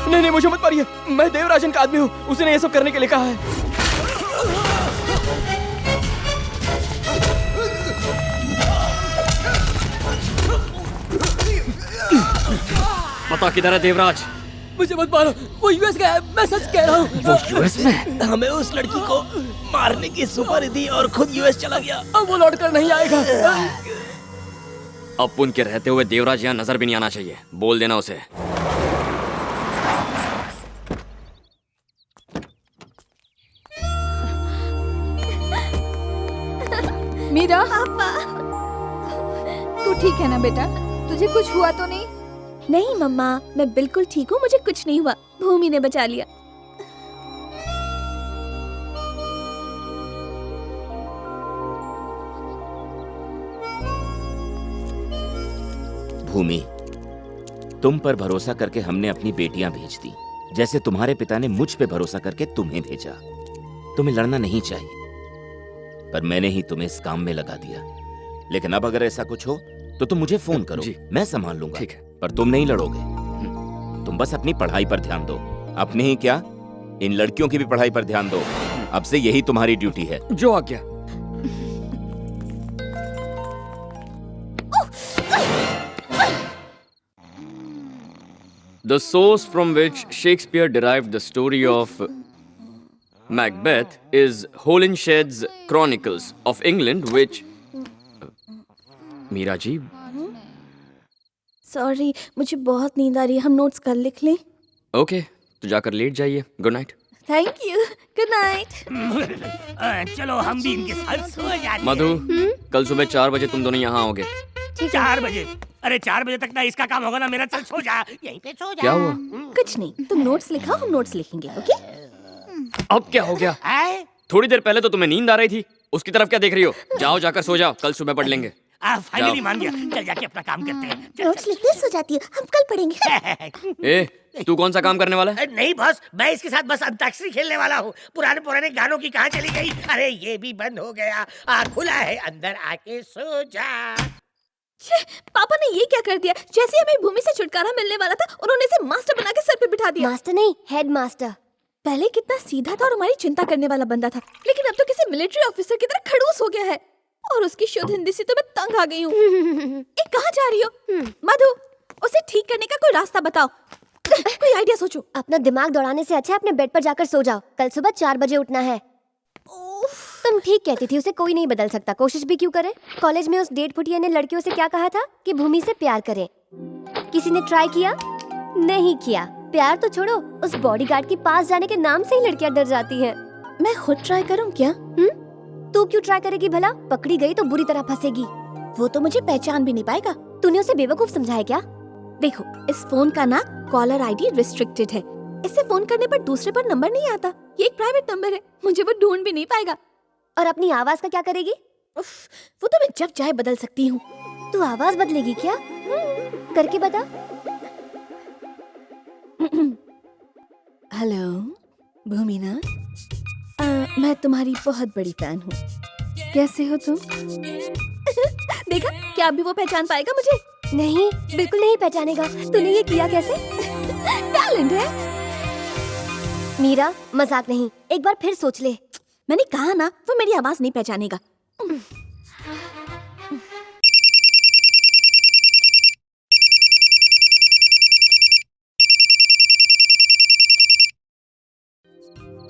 नहीं नहीं, मुझे मत मारिए, मैं देवराजन का आदमी हूँ, उसने ये सब करने के लिए कहा है। पता किधर है देवराज? मुझे मत मारो, वो यूएस गया है, मैं सच कह रहा हूँ। वो यूएस में? हमें उस लड़की को मारने की सुपारी दी और खुद यूएस चला गया, अब वो लौट कर नहीं आएगा। अब उनके रहते हुए देवराज यहाँ नजर भी नहीं आना चाहिए, बोल देना उसे। मीरा, तू ठीक है ना बेटा? तुझे कुछ हुआ तो नहीं? नहीं मम्मा, मैं बिल्कुल ठीक हूँ, मुझे कुछ नहीं हुआ, भूमि ने बचा लिया। भूमि, तुम पर भरोसा करके हमने अपनी बेटियां भेज दी, जैसे तुम्हारे पिता ने मुझ पे भरोसा करके तुम्हें भेजा। तुम्हें लड़ना नहीं चाहिए, पर मैंने ही तुम्हें इस काम में लगा दिया। लेकिन अब अगर ऐसा कुछ हो तो तुम मुझे फोन करो, मैं संभाल लूंगा। ठीक है। पर तुम नहीं लड़ोगे, तुम बस अपनी पढ़ाई पर ध्यान दो। अपने ही क्या, इन लड़कियों की भी पढ़ाई पर ध्यान दो। अब से यही तुम्हारी ड्यूटी है। जो आज्ञा। The source from which Shakespeare derived the story of Macbeth is Holinshed's Chronicles of England, which Meera ji, sorry, मुझे बहुत नींद आ रही है, हम नोट्स कल लिख लें? ओके, तो जाकर लेट जाइए। Good night. Thank you, good night. चलो हम भी इनके साथ सो जाते हैं। मधु, कल सुबह 4 बजे तुम दोनों यहाँ आओगे। 4 बजे? अरे 4 बजे तक ना इसका काम होगा ना मेरा। चल सो जा, यहीं पे सो जा। क्या हुआ? कुछ नहीं, तुम नोट्स लिखाओ, हम नोट्स लिखेंगे, ओके? अब क्या हो गया? थोड़ी देर पहले तो तुम्हें नींद आ रही थी, उसकी तरफ क्या देख रही हो? जाओ, जाकर सो जाओ, कल सुबह पढ़ लेंगे। फाइनली मान गया, चल जाके अपना काम करते हैं। नोट्स लिखते सो जाती है, हम कल पढ़ेंगे। ए, तू कौन सा काम करने वाला है? नहीं बॉस, मैं इसके साथ बस अंताक्षरी खेलने वाला हूँ। पुराने पुराने गानों की कहाँ चली गई? अरे ये भी बंद हो गया, खुला है, अंदर आके सो जा। पापा ने ये क्या कर दिया? जैसे हमें भूमि से छुटकारा मिलने वाला था, उन्होंने इसे मास्टर बना के सर पे बिठा दिया। मास्टर नहीं, हेड मास्टर। पहले कितना सीधा था और हमारी चिंता करने वाला बंदा था, लेकिन अब तो किसी मिलिट्री ऑफिसर की तरह खड़ूस हो गया है। और उसकी शुद्ध हिंदी से तो मैं तंग आ गई हूँ। कहाँ जा रही हो? मधु, उसे ठीक करने का कोई रास्ता बताओ, कोई आइडिया सोचो। अपना दिमाग दौड़ाने से अच्छा है अपने बेड पर जाकर सो जाओ। कल सुबह 4 बजे उठना है। तुम ठीक कहती थी, उसे कोई नहीं बदल सकता, कोशिश भी क्यों करे। कॉलेज में उस डेढ़ फुटिया ने लड़कियों से क्या कहा था कि भूमि से प्यार करे। किसी ने ट्राई किया? नहीं किया। प्यार तो छोड़ो, उस बॉडीगार्ड के पास जाने के नाम से ही लड़कियां डर जाती हैं। मैं खुद ट्राई करूं क्या? तू क्यों ट्राई करेगी भला? पकड़ी गई तो बुरी तरह फंसेगी। वो तो मुझे पहचान भी नहीं पाएगा। तूने उसे बेवकूफ समझा है क्या? देखो, इस फोन का ना कॉलर आईडी रिस्ट्रिक्टेड है, इससे फोन करने पर दूसरे पर नंबर नहीं आता। ये एक प्राइवेट नंबर है, मुझे वो ढूंढ भी नहीं पाएगा। और अपनी आवाज का क्या करेगी? वो तो मैं जब चाहे बदल सकती हूँ। तू आवाज बदलेगी क्या? करके बता। हेलो भूमिना, मैं तुम्हारी बहुत बड़ी फैन हूँ। कैसे हो तुम? देखा, क्या अभी वो पहचान पाएगा मुझे? नहीं, बिल्कुल नहीं पहचानेगा। तूने ये किया कैसे? टैलेंट है। मीरा, मजाक नहीं, एक बार फिर सोच ले। मैंने कहा ना, वो मेरी आवाज नहीं पहचानेगा।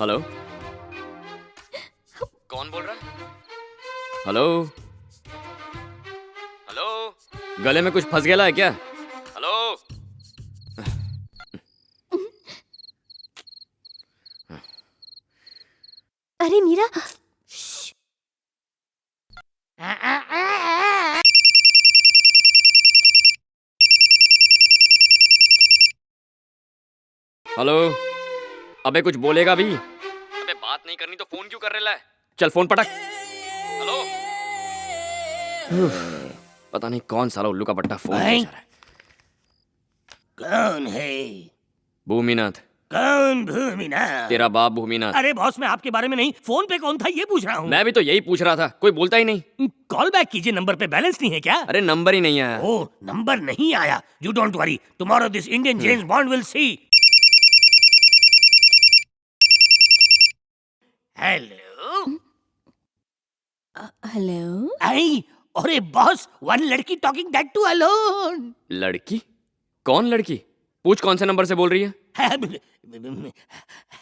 हेलो, कौन बोल रहा है? हेलो हेलो, गले में कुछ फंस गया है क्या? हेलो, अरे मीरा, हेलो, अबे कुछ बोलेगा भी? अबे बात नहीं करनी तो फोन क्यों कर रहा है? चल फोन पटक। हेलो, पता नहीं कौन साला उल्लू का पट्टा फोन कर रहा है। कौन है? भूमिनाथ। कौन भूमिनाथ? तेरा बाप भूमिनाथ। अरे बॉस, मैं आपके बारे में नहीं, फोन पे कौन था ये पूछ रहा हूँ। मैं भी तो यही पूछ रहा था, कोई बोलता ही नहीं। कॉल बैक कीजिए, नंबर पे बैलेंस नहीं है क्या? अरे नंबर ही नहीं आया। ओह, नंबर नहीं आया। You don't worry, tomorrow this Indian James Bond will see. Hello. Hello. I, अरे बॉस, वन लड़की टॉकिंग दैट टू अलोन। लड़की? कौन लड़की? पूछ कौन से नंबर से बोल रही है?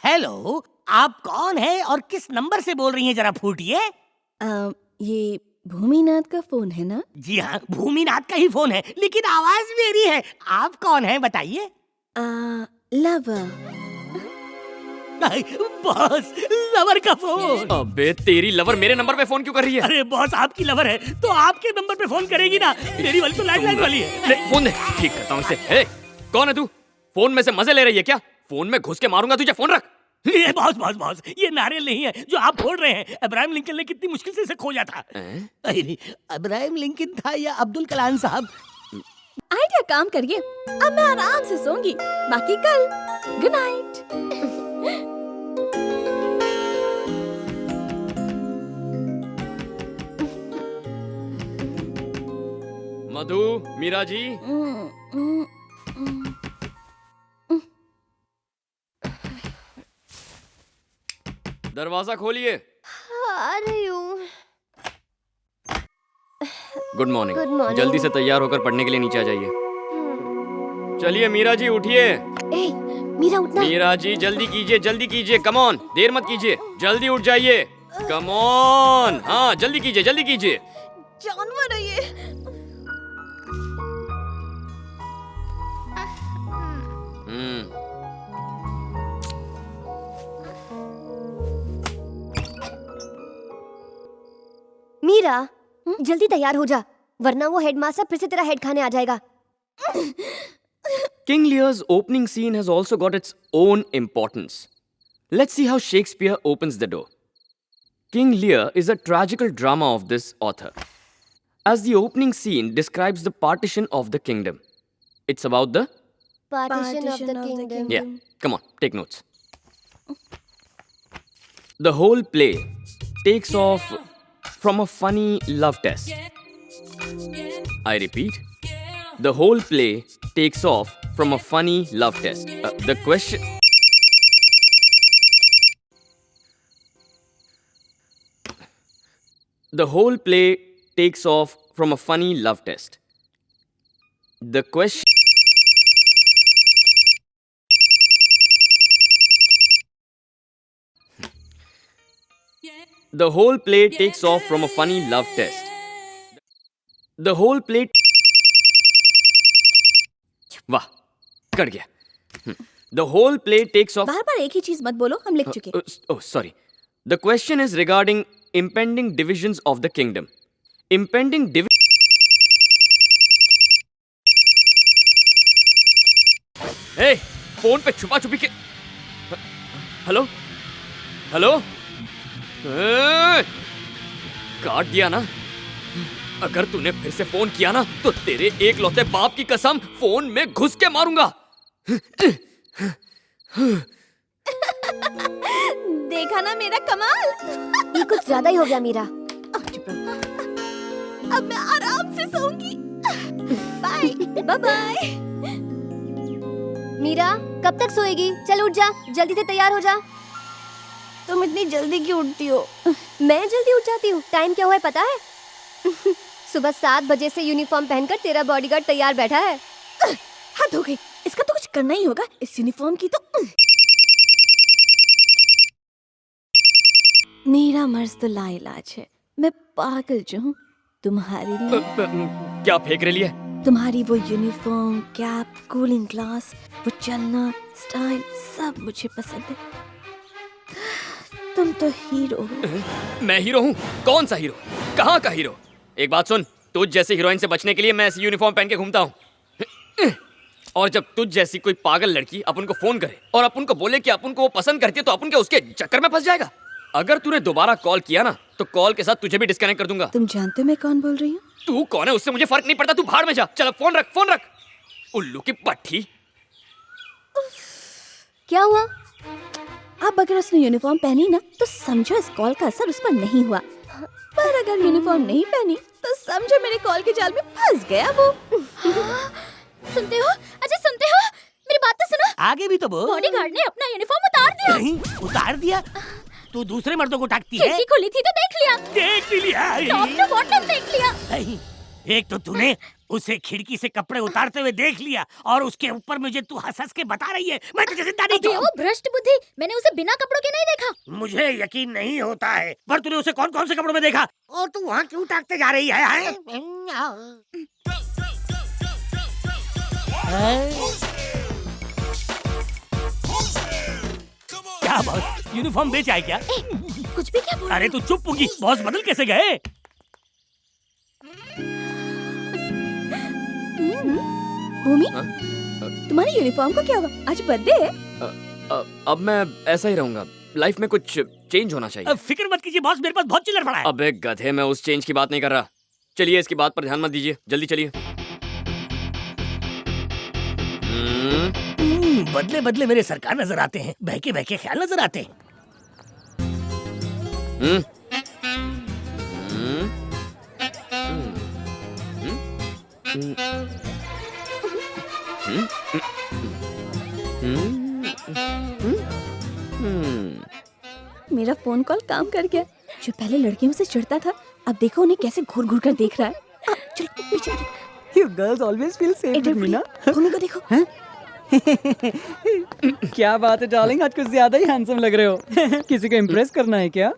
हेलो, आप कौन है और किस नंबर से बोल रही हैं, जरा फूटिए। ये भूमिनाथ का फोन है ना? जी हाँ, भूमिनाथ का ही फोन है, लेकिन आवाज मेरी है। आप कौन है बताइए? लवर। बॉस, लवर का फोन। अबे तेरी लवर मेरे नंबर पे फोन क्यों कर रही है? अरे बॉस, आपकी लवर है तो आपके नंबर पे फोन करेगी ना। मेरी वाली तो लैंडलाइन वाली है। ले फोन दे, ठीक करता हूँ इसे। हे, कौन है तू? फोन में से मजे ले रही है क्या? फोन में घुस के मारूंगा तुझे, फोन रख। ये बॉस, ये नारियल नहीं है जो आप फोड़ रहे हैं। अब्राहम लिंकन ने कितनी मुश्किल से इसे खोजा था। अरे, अब्राहम लिंकन था या अब्दुल कलाम साहब? आइडिया काम करिए। अब मैं आराम से सोऊंगी, बाकी कल। Good night. मधु, मीरा जी, दरवाजा खोलिए। आ रही हूँ। Good morning. Good morning. जल्दी से तैयार होकर पढ़ने के लिए नीचे आ जाइए। चलिए मीरा जी उठिए। ए, मीरा उठना। मीरा जी जल्दी कीजिए, कम ऑन, देर मत कीजिए, जल्दी उठ जाइए, कम ऑन। हाँ जल्दी कीजिए। जानवर है ये। मीरा, जल्दी तैयार हो जा, वरना वो हेडमास्टर फिर से तेरा हेड खाने आ जाएगा। King Lear's opening scene has also got its own importance. Let's see how Shakespeare opens the door. King Lear is a tragical drama of this author. As the opening scene describes the partition of the kingdom. It's about the... Partition of the kingdom. Yeah, come on, take notes. The whole play takes off from a funny love test. I repeat, the whole play takes off from a funny love test. The question... The whole play takes off from a funny love test. The question... The whole play takes off from a funny love test. The whole play... वाह, cut गया। The whole play takes off... बार-बार एक ही चीज मत बोलो, हम लिख चुके। Oh, sorry. The question is regarding impending divisions of the kingdom. Impending Hey, phone पे छुपा छुपी के... हेलो? काट दिया ना? अगर तूने फिर से फोन किया ना तो तेरे एक लौते बाप की कसम फोन में घुस के मारूंगा। देखा ना मेरा कमाल। ये कुछ ज्यादा ही हो गया मीरा। अब मैं आराम से सोऊंगी। बाय। मीरा, कब तक सोएगी? चल उठ जा, जल्दी से तैयार हो जा। तुम इतनी जल्दी क्यों उठती हो? मैं जल्दी उठ जाती हूँ। टाइम क्या हुआ है पता है? सुबह 7 बजे से यूनिफॉर्म पहनकर तेरा बॉडीगार्ड तैयार बैठा है। हद हो गई, इसका तो कुछ करना ही होगा। इस यूनिफॉर्म की तो... मेरा मर्ज तो लाइलाज है। मैं पागल जो हूँ तुम्हारे लिए। क्या फेंक रही है? तुम्हारी वो यूनिफॉर्म, कैप, कूलिंग ग्लास, वो चलना, स्टाइल, सब मुझे पसंद है। तुम तो हीरो हो। मैं हीरो हूँ? कौन सा हीरो? कहाँ का हीरो? एक बात सुन, तुझ जैसी हीरोइन से बचने के लिए मैं ऐसी यूनिफॉर्म पहन के घूमता हूँ। और जब तुझ जैसी कोई पागल लड़की अपन को फोन करे और अपन को बोले कि अपन को वो पसंद करती है तो अपन क्या उसके चक्कर में फंस जाएगा? अगर तूने दोबारा कॉल किया ना तो कॉल के साथ तुझे भी डिस्कनेक्ट कर दूंगा। तुम जानते हो मैं कौन बोल रही हूँ? तू कौन है उससे मुझे फर्क नहीं पड़ता। तू भाड़ में जा। चल फोन रख। उल्लू की पट्टी। क्या हुआ? अब अगर उसने यूनिफॉर्म पहनी ना तो समझो इस कॉल का असर उस पर नहीं हुआ, पर अगर यूनिफॉर्म नहीं पहनी तो समझो मेरे कॉल के जाल में फंस गया वो। सुनते हो? अच्छा सुनते हो? मेरी बात तो सुनो। आगे भी तो बोल। बॉडीगार्ड ने अपना यूनिफॉर्म उतार दिया। नहीं, उतार दिया? तू दूसरे मर्दों को टाकती है? खिड़की खुली थी तो देख लिया। देख लिया। टॉप टू बॉटम देख लिया। नहीं, एक तो तूने उसे खिड़की से कपड़े उतारते हुए देख लिया और उसके ऊपर मुझे तू हंस के बता रही है। मैं तुझे जिंदा नहीं अबे ओ भ्रष्ट बुद्धि, मैंने उसे बिना कपड़ों के नहीं देखा। मुझे यकीन नहीं होता है, पर तूने उसे कौन कौन से कपड़ों में देखा और तू वहाँ क्यों टाकते जा रही है? क्या बॉस, यूनिफॉर्म बेच आए क्या? कुछ भी क्या बोल? अरे तू चुप होगी, बॉस बदल कैसे गए? भूमि, हाँ? तुम्हारी यूनिफॉर्म को क्या हुआ? आज बर्थडे है। अब मैं ऐसा ही रहूंगा। लाइफ में कुछ चेंज होना चाहिए। फिक्र मत कीजिए बॉस, मेरे पास बहुत चिल्लर पड़ा है। अबे गधे, मैं उस चेंज की बात नहीं कर रहा। चलिए, इसकी बात पर ध्यान मत दीजिए, जल्दी चलिए। बदले बदले मेरे सरकार नजर आते हैं, बहके बहके ख्याल नजर आते हैं। मेरा फोन कॉल काम कर गया। जो पहले लड़कियों से चिढ़ता था, अब देखो उन्हें कैसे घूर घूर कर देख रहा है। चलो पीछे देखो। You girls always feel safe with me, ना? भूमि को देखो। क्या बात है डार्लिंग, आज कुछ ज्यादा ही हैंडसम लग रहे हो। किसी को इम्प्रेस करना है क्या?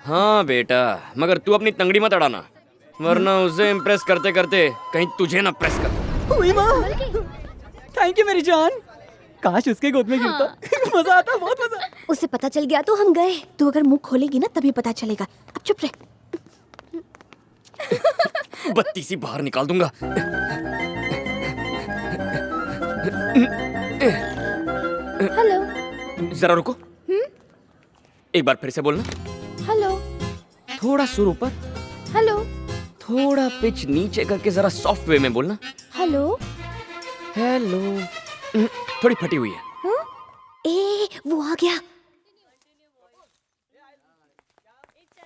हाँ बेटा, मगर तू अपनी तंगड़ी मत अड़ाना, वरना उसे इम्प्रेस करते करते कहीं तुझे ना प्रेस कर। हुई माँ, थैंक यू मेरी जान। काश उसके गोद में गिरता। मजा आता, बहुत मजा। उसे पता चल गया तो हम गए। तू अगर मुंह खोलेगी ना तभी पता चलेगा। अब चुप रह। बत्ती सी बाहर निकाल दूंगा। हेलो। जरा रुको। एक बार फिर से बोलना। हेलो। थोड़ा सुर ऊपर, हेलो। थोड़ा पिच नीचे करके जरा सॉफ्ट वे में बोलना। हेलो। हेलो। थोड़ी फटी हुई है। ए, वो आ गया।